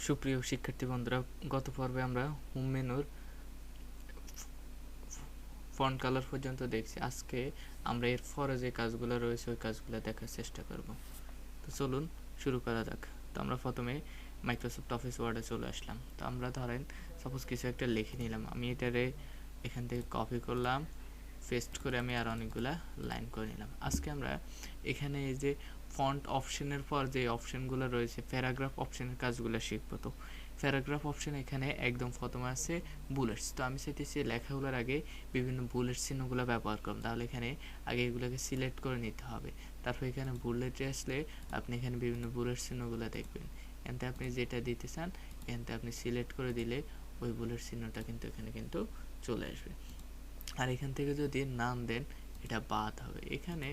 সুপ্রিয় শিক্ষার্থী বন্ধুরা, গত পর্বে আমরা হোম মেনুর ফন্ট কালার পর্যন্ত দেখছি। আজকে আমরা এর পরে যে কাজগুলো রয়েছে ওই কাজগুলো দেখার চেষ্টা করব। তো চলুন শুরু করা যাক। তো আমরা প্রথমে মাইক্রোসফট অফিস ওয়ার্ডে চলে আসলাম। তো আমরা ধরেন সাপোজ কিছু একটা লিখে নিলাম, আমি এটারে এখান থেকে কপি করলাম, পেস্ট করে আমি আর অনেকগুলা লাইন করে নিলাম। আজকে আমরা এখানে এই যে ফন্ট অপশনের পর যে অপশনগুলো রয়েছে প্যারাগ্রাফ অপশনের কাজগুলো শিখবো। তো প্যারাগ্রাফ অপশন এখানে একদম প্রথমে আছে বুলেটস। তো আমি চাইতেছি লেখাগুলোর আগে বিভিন্ন বুলেট চিহ্নগুলো ব্যবহার করুন, তাহলে এখানে আগে এগুলোকে সিলেক্ট করে নিতে হবে। তারপর এখানে বুলেটে আসলে আপনি এখানে বিভিন্ন বুলেট চিহ্নগুলো দেখবেন। এখানে আপনি যেটা দিতে চান এখানে আপনি সিলেক্ট করে দিলে ওই বুলেট চিহ্নটা কিন্তু এখানে কিন্তু চলে আসবে। আর এখান থেকে যদি নাম দেন এটা বাদ হবে। এখানে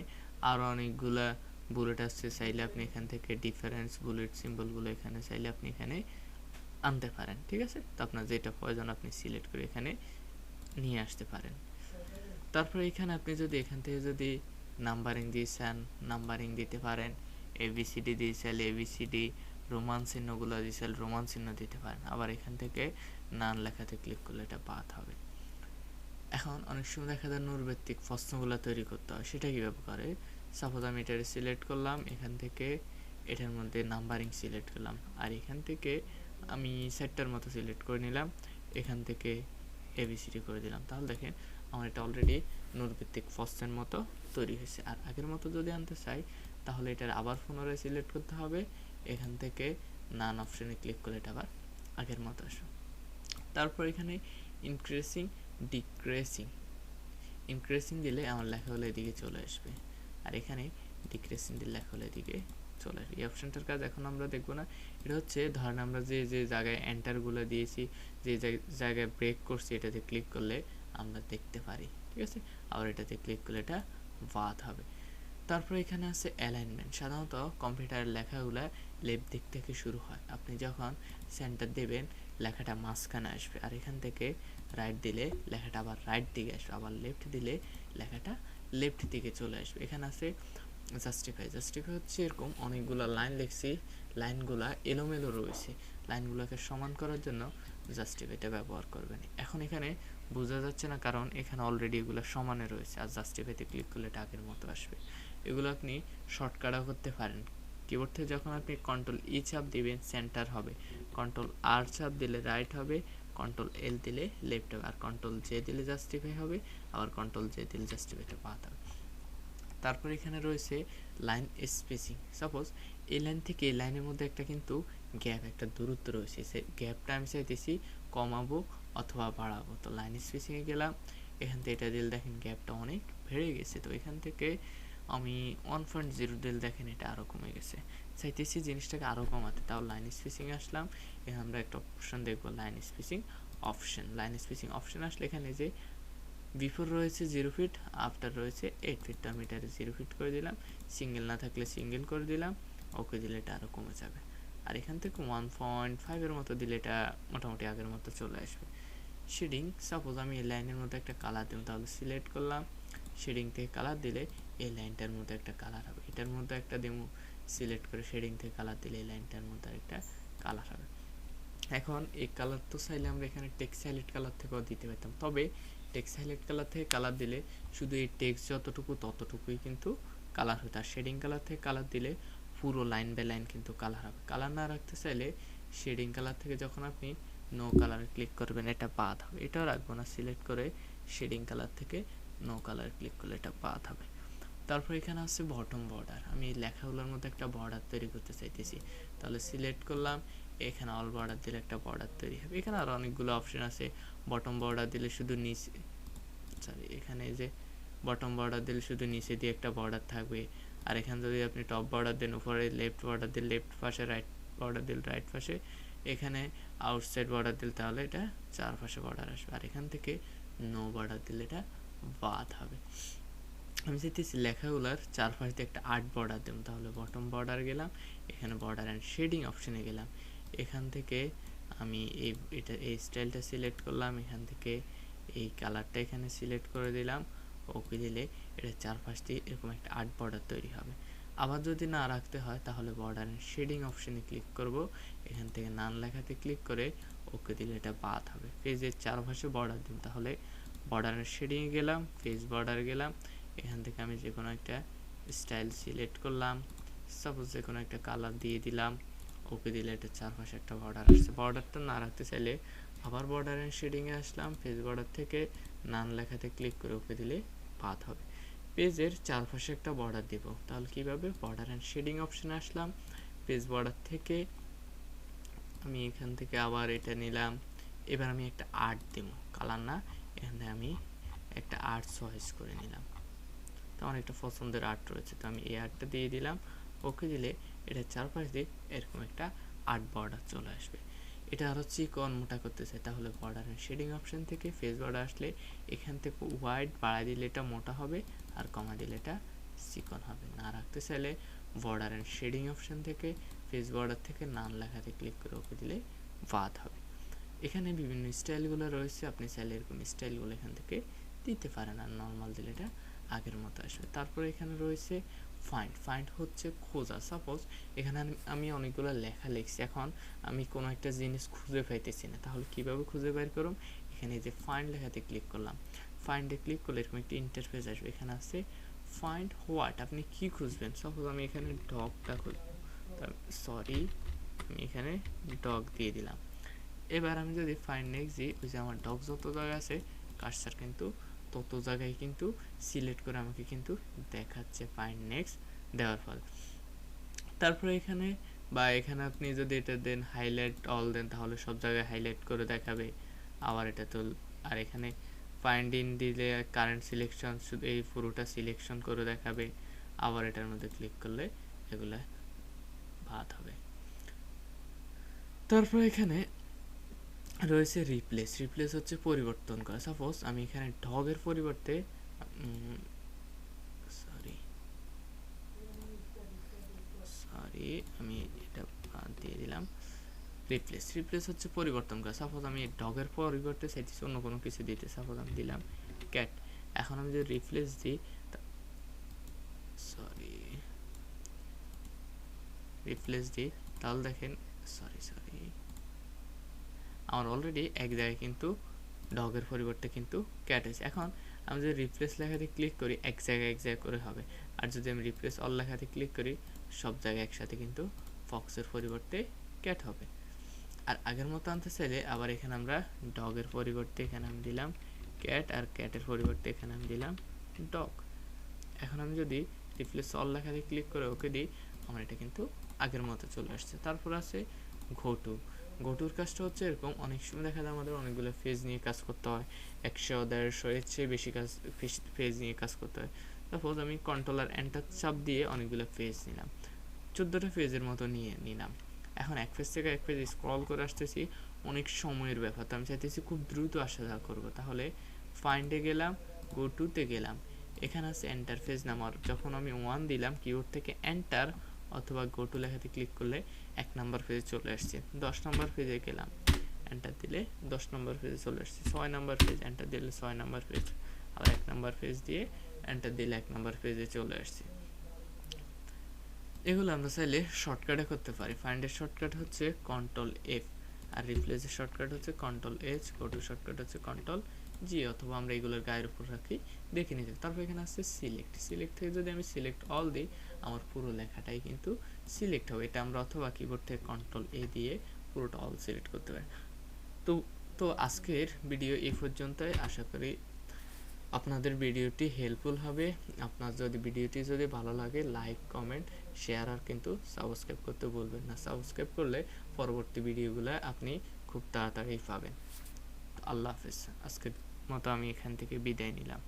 আরও অনেকগুলা বুলেট আসছে, চাইলে আপনি এখান থেকে ডিফারেন্স বুলেট সিম্বলগুলো এখানে চাইলে আপনি এখানে আনতে পারেন। ঠিক আছে, তো আপনার যেটা প্রয়োজন আপনি সিলেক্ট করে এখানে নিয়ে আসতে পারেন। তারপরে এখানে আপনি যদি এখান থেকে যদি নাম্বারিং দিয়ে চান নাম্বারিং দিতে পারেন, এবিসিডি দিয়ে চাইলে এবিসিডি, রোমান চিহ্নগুলো দিয়ে চাইলে রোমান চিহ্ন দিতে পারেন। আবার এখান থেকে নান লেখাতে ক্লিক করলে এটা বাদ হবে। এখন অনেক সময় দেখা যায় নূরভিত্তিক প্রশ্নগুলো তৈরি করতে হয়, সেটা কীভাবে করে? সাপোজ আমি এটা সিলেক্ট করলাম, এখান থেকে এটার মধ্যে নাম্বারিং সিলেক্ট করলাম, আর এখান থেকে আমি সেটটার মতো সিলেক্ট করে নিলাম, এখান থেকে এবিসিডি করে দিলাম। তাহলে দেখেন আমার এটা অলরেডি নূরভিত্তিক প্রশ্নের মতো তৈরি হয়েছে। আর আগের মতো যদি আনতে চাই তাহলে এটার আবার পুনরায় সিলেক্ট করতে হবে, এখান থেকে নান অপশনে ক্লিক করলে এটা আবার আগের মতো আসবে। তারপর এখানে ইনক্রিজিং ডিক্রিজিং, ইনক্রিজিং দিলে আমার লেখাগুলো এদিকে চলে আসবে, আর এখানে ডিক্রিজিং দিলে লেখাগুলো এদিকে চলে আসবে। এই অপশনটার কাজ এখন আমরা দেখবো না। এটা হচ্ছে ধরেন আমরা যে যে জায়গায় এন্টারগুলো দিয়েছি, যে জায়গায় ব্রেক করছি, এটাতে ক্লিক করলে আমরা দেখতে পারি। ঠিক আছে, আবার এটাতে ক্লিক করলে এটা বাদ হবে। তারপর এখানে আছে অ্যালাইনমেন্ট। সাধারণত কম্পিউটারের লেখাগুলো লেফট দিক থেকে শুরু হয়, আপনি যখন সেন্টার দেবেন লেখাটা মাঝখানে আসবে, আর এখান থেকে রাইট দিলে লেখাটা আবার রাইট দিকে আসবে, আবার লেফট দিলে লেখাটা লেফট দিকে চলে আসবে। এখানে আছে জাস্টিফাই। জাস্টিফাই হচ্ছে এরকম অনেকগুলো লাইন লিখছি, লাইনগুলো এলোমেলো রয়েছে, লাইনগুলোকে সমান করার জন্য জাস্টিফাইটা ব্যবহার করবেন। এখন এখানে বোঝা যাচ্ছে না কারণ এখানে অলরেডি এগুলো সমানে রয়েছে, আর জাস্টিফাইতে ক্লিক করলে এটা আগের মতো আসবে। এগুলো আপনি শর্টকাটও করতে পারেন। কিবোর্ড থেকে যখন আপনি কন্ট্রোল ই চাপ দিবেন সেন্টার হবে, কন্ট্রোল আর চাপ দিলে রাইট হবে, কন্ট্রোল এল দিলে লেফট হবে, আর কন্ট্রোল জে দিলে জাস্টিফাই হবে, আবার কন্ট্রোল জে দিলে জাস্টিফাইটা বাদ হবে। তারপর এখানে রয়েছে লাইন স্পেসিং। সাপোজ এই লাইন থেকে এই লাইনের মধ্যে একটা কিন্তু গ্যাপ, একটা দূরত্ব রয়েছে, সেই গ্যাপটা আমি চাইতেছি কমাবো অথবা বাড়াবো। তো লাইন স্পেসিংয়ে গেলাম, এখান থেকে এটা দিলে দেখেন গ্যাপটা অনেক বেড়ে গেছে। তো এখান থেকে আমি 1.0 দিলে দেখেন এটা আরও কমে গেছে, চাইতেছি জিনিসটাকে আরও কমাতে। তাও লাইন স্পেসিংয়ে আসলাম, এখানে আমরা একটা অপশন দেখবো line spacing option. Line spacing option আসলে এখানে যে বিফোর রয়েছে 0 ফিট, আফটার রয়েছে 8 ফিট, তো আমি এটা 0 ফিট করে দিলাম, সিঙ্গেল না থাকলে সিঙ্গেল করে দিলাম, ওকে দিলে এটা আরও কমে যাবে। আর এখান থেকে 1.5 মতো দিলে এটা মোটামুটি আগের মতো চলে আসবে। শেডিং, সাপোজ আমি এই লাইনের মধ্যে একটা কালার দেবো, তাহলে সিলেক্ট করলাম, শেডিং থেকে কালার দিলে এই লাইনটার মধ্যে একটা কালার হবে, এটার মধ্যে একটা দেবো, সিলেক্ট করে শেডিং থেকে কালার দিলে এই লাইনটার মধ্যে একটা কালার হবে। এখন এই কালার তো চাইলে আমরা এখানে টেক্সট হাইলাইট কালার থেকেও দিতে পারতাম, তবে টেক্সট হাইলাইট কালার থেকে কালার দিলে শুধু এই টেক্সট যতটুকু ততটুকুই কিন্তু কালার হতো, আর শেডিং কালার থেকে কালার দিলে পুরো লাইন বাই লাইন কিন্তু কালার হবে। কালার না রাখতে চাইলে শেডিং কালার থেকে যখন আপনি নো কালারে ক্লিক করবেন এটা বাদ হবে, এটাও রাখবো না, সিলেক্ট করে শেডিং কালার থেকে নো কালারে ক্লিক করলে এটা বাদ হবে। তারপর এখানে আছে বটম বর্ডার। আমি এই লেখাগুলোর মধ্যে একটা বর্ডার তৈরি করতে চাইতেছি, তাহলে সিলেক্ট করলাম, এখানে অল বর্ডার দিলে একটা বর্ডার তৈরি হবে। এখানে আরও অনেকগুলো অপশন আছে। বটম বর্ডার দিলে শুধু নিচে, সরি এখানে যে বটম বর্ডার দিলে শুধু নিচে দিয়ে একটা বর্ডার থাকবে, আর এখানে যদি আপনি টপ বর্ডার দেন, উপরে লেফট বর্ডার দিলে লেফট পাশে, রাইট বর্ডার দিলে রাইট পাশে, এখানে আউটসাইড বর্ডার দিলে তাহলে এটা চারপাশে বর্ডার আসবে, আর এখান থেকে নো বর্ডার দিলে এটা বাদ হবে। আমি চাইতেছি লেখাগুলোর চারপাশ দিয়ে একটা আর্ট বর্ডার দেব, তাহলে বটম বর্ডার গেলাম, এখানে বর্ডার অ্যান্ড শেডিং অপশনে গেলাম, এখান থেকে আমি এই স্টাইলটা সিলেক্ট করলাম, এখান থেকে এই কালারটা এখানে সিলেক্ট করে দিলাম, ওকে দিলে এটা চারপাশ দিয়ে এরকম একটা আর্ট বর্ডার তৈরি হবে। আবার যদি না রাখতে হয় তাহলে বর্ডার এন্ড শেডিং অপশনে ক্লিক করব, এখান থেকে নান লেখাতে ক্লিক করে ওকে দিলে এটা বাদ হবে। পেজের চারপাশে বর্ডার দিন, তাহলে বর্ডার এন্ড শেডিংয়ে গেলাম, পেজ বর্ডার গেলাম, এখান থেকে আমি যে কোনো একটা স্টাইল সিলেক্ট করলাম, সাপোজ যে কোনো একটা কালার দিয়ে দিলাম, ওকে দিলে এটা চারপাশে একটা বর্ডার আসছে। বর্ডারটা না রাখতে চাইলে আবার বর্ডার এন্ড শেডিংয়ে আসলাম, পেজ বর্ডার থেকে নান লেখাতে ক্লিক করে ওকে দিলে বাদ হবে। পেজের চারপাশে একটা বর্ডার দিব, তাহলে কীভাবে, বর্ডার অ্যান্ড শেডিং অপশানে আসলাম, পেজ বর্ডার থেকে আমি এখান থেকে আবার এটা নিলাম, এবার আমি একটা আর্ট দেব, কালার না, এখানে আমি একটা আর্ট চয়েস করে নিলাম, তো আমার একটা পছন্দের আর্ট রয়েছে, তো আমি এই আর্টটা দিয়ে দিলাম, ওকে দিলে এটা চারপাশ দিয়ে এরকম একটা আর্ট বর্ডার চলে আসবে। এটা আরও চিকন মোটা করতে চাই, তাহলে বর্ডার অ্যান্ড শেডিং অপশান থেকে ফেস বর্ডার আসলে এখান থেকে ওয়াইড বাড়াই দিলে এটা মোটা হবে, আর কমা দিলে এটা চিকন হবে। না রাখতে চাইলে বর্ডার অ্যান্ড শেডিং অপশান থেকে ফেস বর্ডার থেকে নান লেখাতে ক্লিক করে ওকে দিলে বাদ হবে। এখানে বিভিন্ন স্টাইলগুলো রয়েছে, আপনি চাইলে এরকম স্টাইলগুলো এখান থেকে দিতে পারেন, আর নর্মাল দিলে এটা আগের মতো আসবে। তারপরে এখানে রয়েছে ফাইন্ড। ফাইন্ড হচ্ছে খোঁজা। সাপোজ এখানে আমি অনেকগুলো লেখা লিখছি, এখন আমি কোনো একটা জিনিস খুঁজে পাইতেছি না, তাহলে কিভাবে খুঁজে বের করুম, এখানে যে ফাইন্ড লেখাতে ক্লিক করলাম, ফাইন্ডে ক্লিক করলে এরকম একটা ইন্টারফেস আসবে, এখানে আছে ফাইন্ড হোয়াট, আপনি কি খুঁজবেন। সাপোজ আমি এখানে ডগটা খুঁজব, সরি আমি এখানে ডগ দিয়ে দিলাম। এবার আমি যদি ফাইন্ড নেক্সট দিই, ওই যে আমার ডগ যত জায়গায় আছে কার্সার কিন্তু তত জায়গায় কিন্তু সিলেক্ট করে আমাকে কিন্তু দেখাচ্ছে ফাইন্ড নেক্সট দেওয়ার ফল। তারপরে এখানে বা এখানে আপনি যদি এটা দেন হাইলাইট অল দেন, তাহলে সব জায়গায় হাইলাইট করে দেখাবে। আবার এটা তো, আর এখানে ফাইন্ড ইন দিলে কারেন্ট সিলেকশন শুধু এই পুরোটা সিলেকশন করে দেখাবে। আবার এটার মধ্যে ক্লিক করলে এগুলা বাদ হবে। তারপর এখানে রয়েছে রিপ্লেস। রিপ্লেস হচ্ছে পরিবর্তন করা। সাপোজ আমি এখানে ডগের পরিবর্তে আমি এটা বাদ দিয়ে দিলাম। রিপ্লেস। রিপ্লেস হচ্ছে পরিবর্তন করা। সাপোজ আমি ডগের পরিবর্তে চাইতেছি অন্য কোনো কিছু দিতে, সাপোজ আমি দিলাম ক্যাট। এখন আমি যদি রিপ্লেস দিই, তাহলে দেখেন আমার অলরেডি এক জায়গায় কিন্তু ডগের পরিবর্তে কিন্তু ক্যাট আছে। এখন আমি যদি রিপ্লেস লেখাতে ক্লিক করি এক জায়গায় করে হবে, আর যদি আমি রিপ্লেস অল লেখাতে ক্লিক করি সব জায়গায় একসাথে কিন্তু ফক্সের পরিবর্তে ক্যাট হবে। আর আগের মতো আনতে চাইলে আবার এখানে আমরা ডগের পরিবর্তে এখানে আমি দিলাম ক্যাট, আর ক্যাটের পরিবর্তে এখানে আমি দিলাম ডগ। এখন আমি যদি রিপ্লেস অল লেখাতে ক্লিক করে ওকে দিই, আমার এটা কিন্তু আগের মতো চলে আসছে। তারপর আছে ঘটু। ঘটুর কাজটা হচ্ছে এরকম, অনেক সময় দেখা যায় আমাদের অনেকগুলো ফেজ নিয়ে কাজ করতে হয়, 100-150 এর চেয়ে বেশি ফেজ নিয়ে কাজ করতে হয়। সাপোজ আমি কন্ট্রোল আর এন্টার চাপ দিয়ে অনেকগুলো ফেজ নিলাম, 14টা ফেজের মতো নিলাম। এখন এক ফেজ থেকে এক ফেজ স্ক্রল করে আসতেছি, অনেক সময়ের ব্যাপার, তো আমি চাইতেছি খুব দ্রুত আসা যাওয়া করবো, তাহলে ফাইন্ডে গেলাম, গো টুতে গেলাম, এখানে আছে এন্টার ফেজ নাম্বার। যখন আমি 1 দিলাম কিবোর্ড থেকে এন্টার অথবা গো টু লেখাতে ক্লিক করলে 1 নম্বর পেজে চলে আসছে। 10 নম্বর পেজে গেলাম, এন্টার দিলে 10 নম্বর পেজে চলে আসছে। 6 নম্বর পেজ, এন্টার দিলে 6 নম্বর পেজ, আর 1 নম্বর পেজ দিয়ে এন্টার দিলে 1 নম্বর পেজে চলে আসছে। এগুলো আমরা চাইলে শর্টকাটে করতে পারি। ফাইন্ডের শর্টকাট হচ্ছে কন্ট্রোল এফ, আর রিপ্লেসের শর্টকাট হচ্ছে control H, go to shortcut হচ্ছে কন্ট্রোল জি, অথবা আমরা এগুলোর গায়ের উপর রাখি দেখে নিতে। তারপর এখানে আছে সিলেক্ট। সিলেক্ট থেকে যদি আমি সিলেক্ট অল দিই, আমার পুরো লেখাটাই কিন্তু সিলেক্ট হবে। এটা আমরা অথবা কিবোর্ড থেকে কন্ট্রোল এ দিয়ে পুরোটা অল সিলেক্ট করতে পারি। তো আজকের ভিডিও এই পর্যন্তই। আশা করি আপনাদের ভিডিওটি হেল্পফুল হবে। আপনার ভিডিওটি যদি ভালো লাগে লাইক, কমেন্ট, শেয়ার আর কিন্তু সাবস্ক্রাইব করতে ভুলবেন না। সাবস্ক্রাইব করলে পরবর্তী ভিডিওগুলো আপনি খুব তাড়াতাড়ি পাবেন। আল্লাহ হাফেজ। আজকের মতো আমি এখান থেকে বিদায় নিলাম।